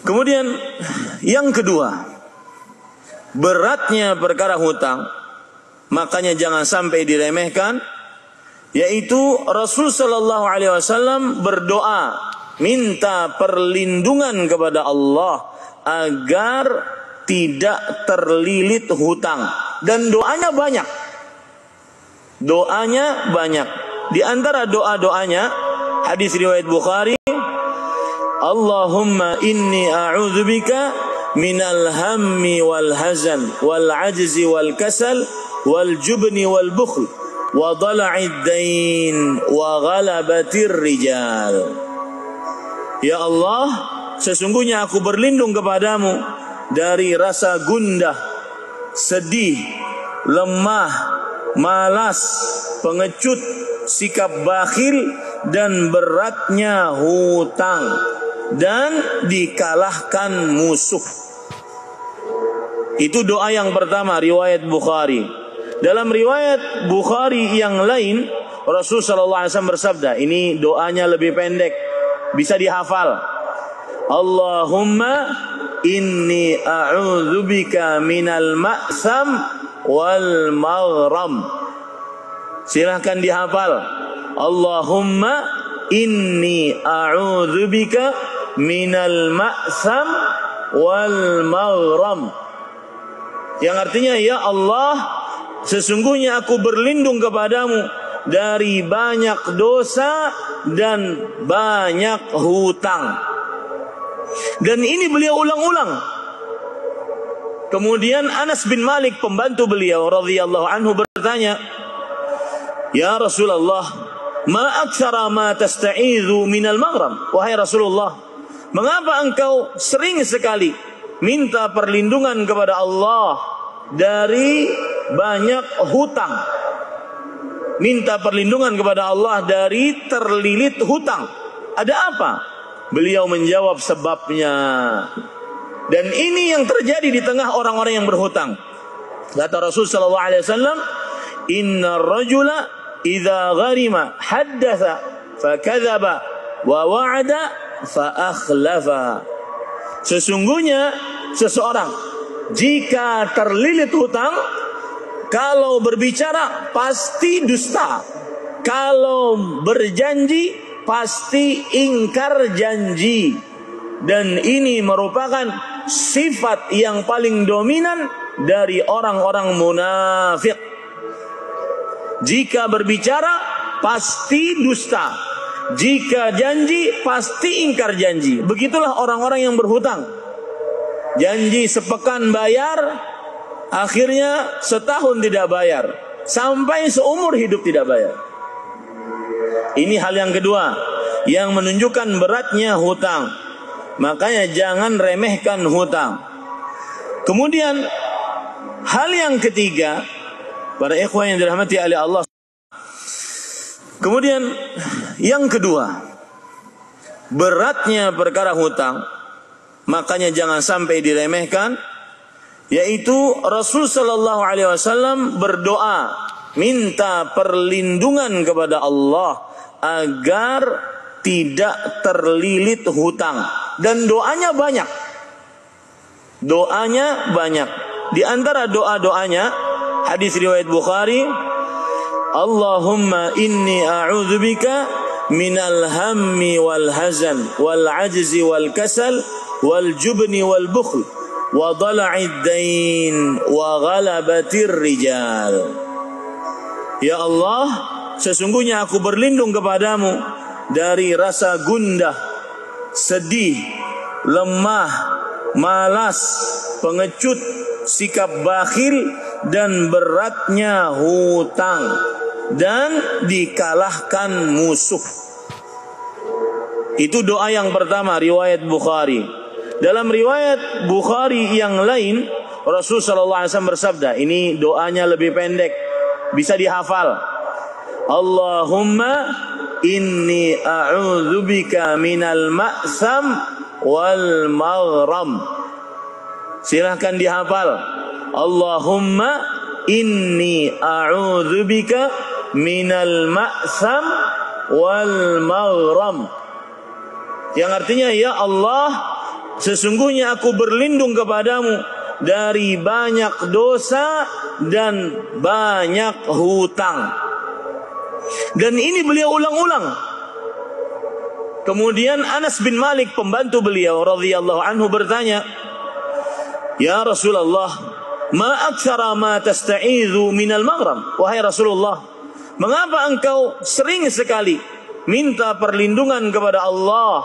Kemudian yang kedua, beratnya perkara hutang, makanya jangan sampai diremehkan, yaitu Rasul sallallahu alaihi wasallam berdoa minta perlindungan kepada Allah agar tidak terlilit hutang, dan doanya banyak. Doanya banyak. Di antara doa-doanya hadis riwayat Bukhari, Allahumma inni a'udzubika minal hammi wal hazan wal ajzi wal kasal wal jubni wal bukhl wa dhala'id dain wa ghalabatir rijal. Ya Allah, sesungguhnya aku berlindung kepadamu dari rasa gundah, sedih, lemah, malas, pengecut, sikap bakhil, dan beratnya hutang, dan dikalahkan musuh. Itu doa yang pertama, riwayat Bukhari. Dalam riwayat Bukhari yang lain, Rasul sallallahu alaihi wasallam bersabda, ini doanya lebih pendek, bisa dihafal. Allahumma inni a'udzubika minal ma'sam wal maghram. Silahkan dihafal. Allahumma inni a'udzubika minal ma'sam wal maghram. Yang artinya, ya Allah, sesungguhnya aku berlindung kepadamu dari banyak dosa dan banyak hutang. Dan ini beliau ulang-ulang. Kemudian Anas bin Malik, pembantu beliau radhiyallahu anhu, bertanya, ya Rasulullah, ma aktsara ma tasta'idzu minal maghram. Wahai Rasulullah, mengapa engkau sering sekali minta perlindungan kepada Allah dari banyak hutang? Minta perlindungan kepada Allah dari terlilit hutang. Ada apa? Beliau menjawab sebabnya. Dan ini yang terjadi di tengah orang-orang yang berhutang. Kata Rasul sallallahu alaihi wasallam, "Innar rajula idza gharima haddatsa fakadzaba wa wa'ada fa akhlafa." Sesungguhnya seseorang jika terlilit hutang, kalau berbicara pasti dusta, kalau berjanji pasti ingkar janji. Dan ini merupakan sifat yang paling dominan dari orang-orang munafik. Jika berbicara pasti dusta, jika janji pasti ingkar janji. Begitulah orang-orang yang berhutang. Janji sepekan bayar, akhirnya setahun tidak bayar, sampai seumur hidup tidak bayar. Ini hal yang kedua yang menunjukkan beratnya hutang. Makanya jangan remehkan hutang. Kemudian hal yang ketiga, para ikhwan yang dirahmati oleh Allah. Kemudian yang kedua, beratnya perkara hutang, makanya jangan sampai diremehkan, yaitu Rasul sallallahu alaihi wasallam berdoa minta perlindungan kepada Allah agar tidak terlilit hutang, dan doanya banyak. Doanya banyak. Di antara doa-doanya hadis riwayat Bukhari, Allahumma inni a'udzubika minal hammi wal hazan wal ajzi wal kasal wal jubni wal bukhl wa dhala'id dain wa ghalabatir rijal. Ya Allah, sesungguhnya aku berlindung kepadamu dari rasa gundah, sedih, lemah, malas, pengecut, sikap bakhil, dan beratnya hutang, dan dikalahkan musuh. Itu doa yang pertama, riwayat Bukhari. Dalam riwayat Bukhari yang lain, Rasul sallallahu alaihi wasallam bersabda, ini doanya lebih pendek, bisa dihafal. Allahumma inni a'udzubika minal ma'sam wal maghram. Silahkan dihafal. Allahumma inni a'udzubika minal ma'sam wal maghram. Yang artinya, ya Allah, sesungguhnya aku berlindung kepadamu dari banyak dosa dan banyak hutang. Dan ini beliau ulang-ulang. Kemudian Anas bin Malik, pembantu beliau radhiyallahu anhu, bertanya, "Ya Rasulullah, ma aktsara ma tasta'idzu minal maghram?" Wahai Rasulullah, mengapa engkau sering sekali minta perlindungan kepada Allah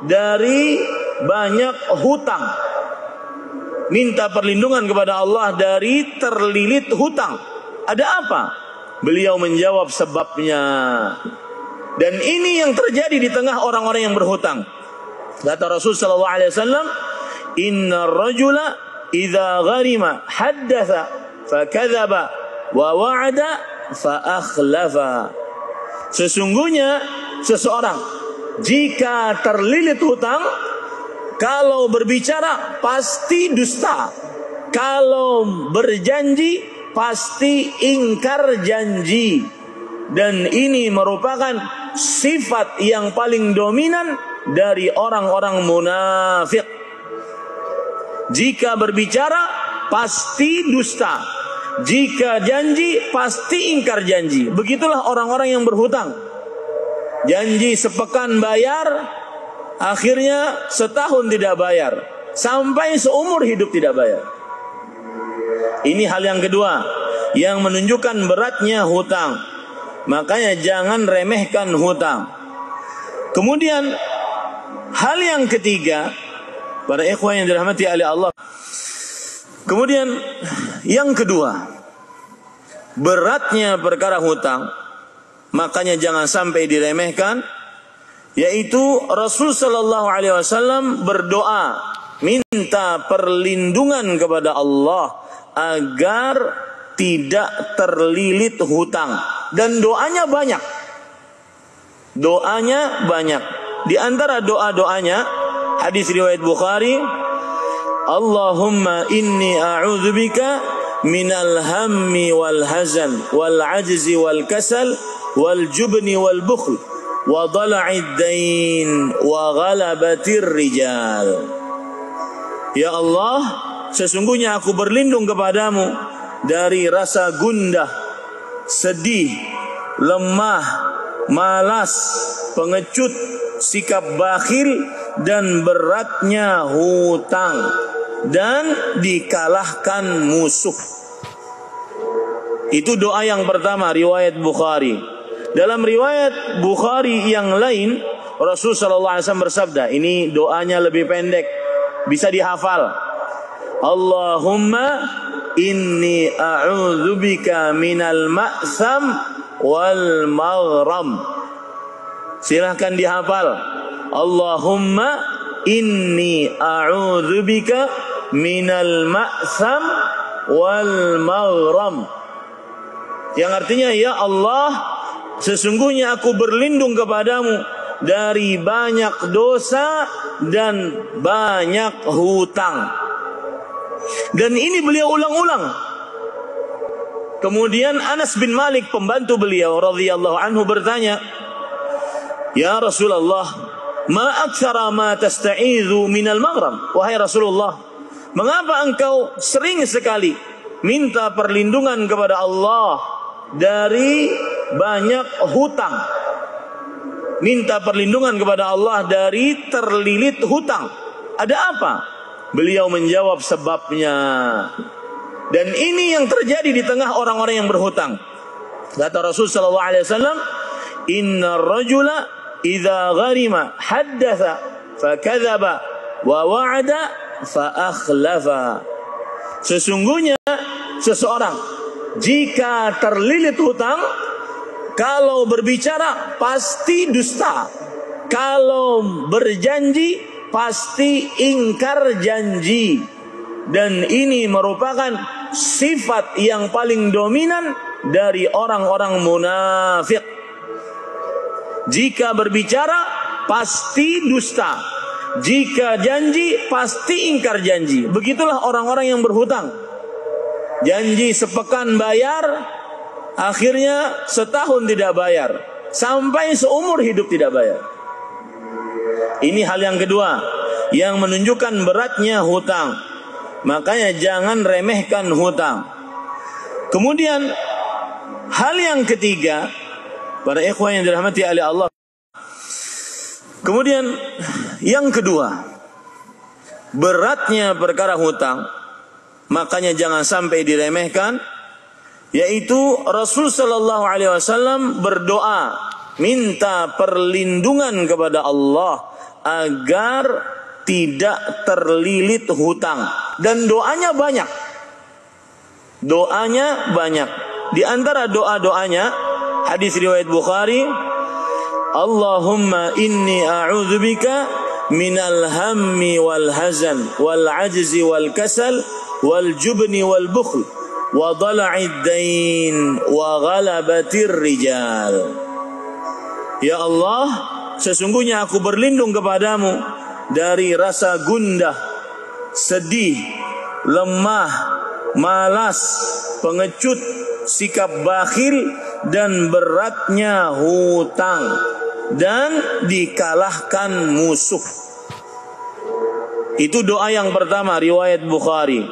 dari banyak hutang? Minta perlindungan kepada Allah dari terlilit hutang. Ada apa? Beliau menjawab sebabnya. Dan ini yang terjadi di tengah orang-orang yang berhutang. Kata Rasul sallallahu alaihi wasallam, "Innar rajula idza gharima haddatsa fakadzaba wa wa'ada fa akhlafa." Sesungguhnya seseorang jika terlilit hutang, kalau berbicara pasti dusta, kalau berjanji pasti ingkar janji. Dan ini merupakan sifat yang paling dominan dari orang-orang munafik. Jika berbicara pasti dusta, jika janji pasti ingkar janji. Begitulah orang-orang yang berhutang. Janji sepekan bayar, akhirnya setahun tidak bayar, sampai seumur hidup tidak bayar. Ini hal yang kedua yang menunjukkan beratnya hutang. Makanya jangan remehkan hutang. Kemudian hal yang ketiga, para ikhwan yang dirahmati oleh Allah. Kemudian yang kedua, beratnya perkara hutang, makanya jangan sampai diremehkan, yaitu Rasul sallallahu alaihi wasallam berdoa minta perlindungan kepada Allah agar tidak terlilit hutang. Dan doanya banyak. Doanya banyak. Di antara doa-doanya, hadis riwayat Bukhari, Allahumma inni a'udzubika minal hammi wal hazan wal ajzi wal kasal wal jubni wal bukhl wa dhala'id dain wa ghalabatir rijal. Ya Allah, sesungguhnya aku berlindung kepadamu dari rasa gundah, sedih, lemah, malas, pengecut, sikap bakhil, dan beratnya hutang, dan dikalahkan musuh. Itu doa yang pertama, riwayat Bukhari. Dalam riwayat Bukhari yang lain, Rasul sallallahu alaihi wasallam bersabda, ini doanya lebih pendek, bisa dihafal. Allahumma inni a'udzubika minal ma'sam wal maghram. Silahkan dihafal. Allahumma inni a'udzubika minal ma'sam wal maghram. Yang artinya, ya Allah, sesungguhnya aku berlindung kepadamu dari banyak dosa dan banyak hutang. Dan ini beliau ulang-ulang. Kemudian Anas bin Malik, pembantu beliau radhiyallahu anhu, bertanya, "Ya Rasulullah, ma aktsara ma tasta'idzu minal maghram?" Wahai Rasulullah, mengapa engkau sering sekali minta perlindungan kepada Allah dari banyak hutang? Minta perlindungan kepada Allah dari terlilit hutang. Ada apa? Beliau menjawab sebabnya. Dan ini yang terjadi di tengah orang-orang yang berhutang. Kata Rasul sallallahu alaihi wasallam, "Innar rajula idza gharima haddatsa fakadzaba wa wa'ada fa akhlafa." Sesungguhnya seseorang jika terlilit hutang, kalau berbicara pasti dusta, kalau berjanji pasti ingkar janji. Dan ini merupakan sifat yang paling dominan dari orang-orang munafik. Jika berbicara pasti dusta, jika janji pasti ingkar janji. Begitulah orang-orang yang berhutang. Janji sepekan bayar, akhirnya setahun tidak bayar, sampai seumur hidup tidak bayar. Ini hal yang kedua yang menunjukkan beratnya hutang. Makanya jangan remehkan hutang. Kemudian hal yang ketiga, para ikhwan yang dirahmati oleh Allah. Kemudian yang kedua, beratnya perkara hutang, makanya jangan sampai diremehkan, yaitu Rasul sallallahu alaihi wasallam berdoa minta perlindungan kepada Allah agar tidak terlilit hutang, dan doanya banyak. Doanya banyak. Di antara doa-doanya hadis riwayat Bukhari, Allahumma inni a'udzubika minal hammi wal hazan wal ajzi wal kasal wal jubni wal bukhl wa dhala'id dain wa ghalabatir rijal. Ya Allah, sesungguhnya aku berlindung kepadamu dari rasa gundah, sedih, lemah, malas, pengecut, sikap bakhil, dan beratnya hutang, dan dikalahkan musuh. Itu doa yang pertama, riwayat Bukhari.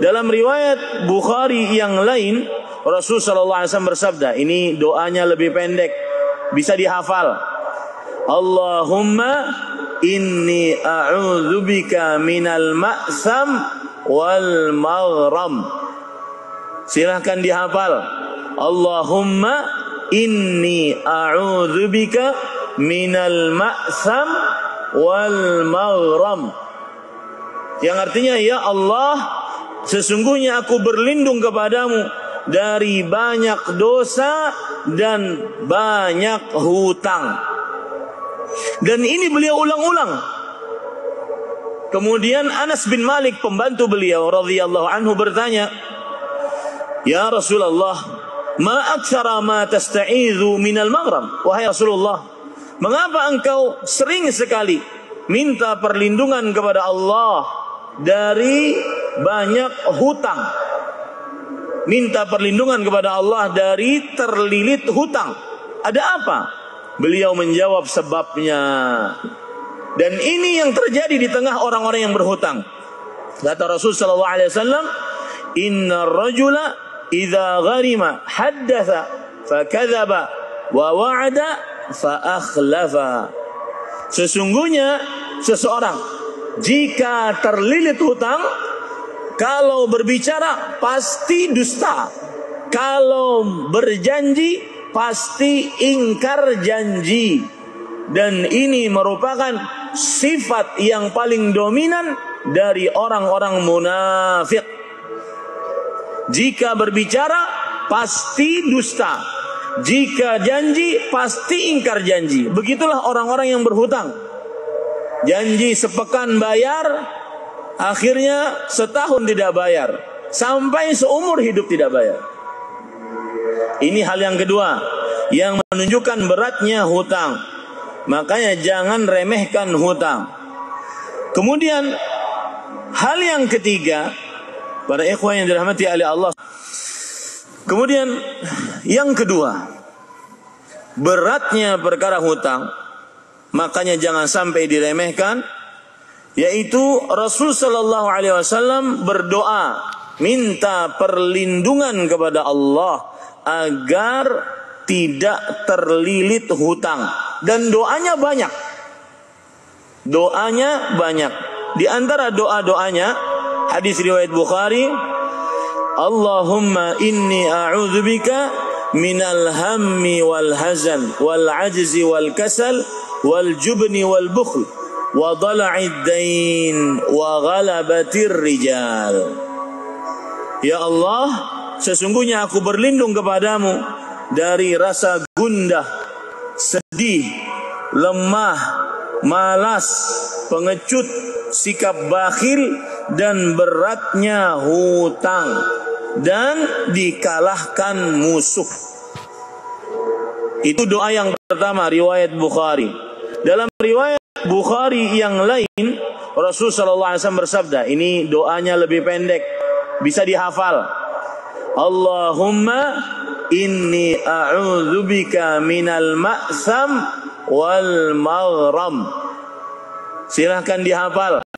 Dalam riwayat Bukhari yang lain, Rasulullah SAW bersabda, ini doanya lebih pendek, bisa dihafal. Allahumma inni a'udzubika minal ma'sam wal maghram. Silahkan dihafal. Allahumma inni a'udzubika minal ma'sam wal maghram. Yang artinya, ya Allah, sesungguhnya aku berlindung kepadamu dari banyak dosa dan banyak hutang. Dan ini beliau ulang-ulang. Kemudian Anas bin Malik, pembantu beliau radhiyallahu anhu, bertanya, ya Rasulullah, ma aktsara ma tasta'idzu minal maghram. Wahai Rasulullah, mengapa engkau sering sekali minta perlindungan kepada Allah dari banyak hutang? Minta perlindungan kepada Allah dari terlilit hutang. Ada apa? Beliau menjawab sebabnya. Dan ini yang terjadi di tengah orang-orang yang berhutang. Kata Rasul sallallahu alaihi wasallam, "Innar rajula idza gharima haddatsa fakadzaba wa wa'ada fa akhlafa." Sesungguhnya seseorang jika terlilit hutang, kalau berbicara pasti dusta, kalau berjanji pasti ingkar janji. Dan ini merupakan sifat yang paling dominan dari orang-orang munafik. Jika berbicara pasti dusta, jika janji pasti ingkar janji. Begitulah orang-orang yang berhutang. Janji sepekan bayar, akhirnya setahun tidak bayar, sampai seumur hidup tidak bayar. Ini hal yang kedua yang menunjukkan beratnya hutang. Makanya jangan remehkan hutang. Kemudian hal yang ketiga, para ikhwan yang dirahmati oleh Allah. Kemudian yang kedua, beratnya perkara hutang, makanya jangan sampai diremehkan, yaitu Rasul sallallahu alaihi wasallam berdoa minta perlindungan kepada Allah agar tidak terlilit hutang, dan doanya banyak. Doanya banyak. Di antara doa-doanya hadis riwayat Bukhari, Allahumma inni a'udzubika minal hammi wal hazan wal ajzi wal kasal wal jubni wal bukhl wa dhala'id dain wa ghalabatir rijal. Ya Allah, sesungguhnya aku berlindung kepadamu dari rasa gundah, sedih, lemah, malas, pengecut, sikap bakhil, dan beratnya hutang, dan dikalahkan musuh. Itu doa yang pertama, riwayat Bukhari. Dalam riwayat Bukhari yang lain, Rasulullah SAW bersabda, ini doanya lebih pendek, bisa dihafal. Allahumma inni a'udzubika minal ma'sam wal maghram. Silahkan dihafal.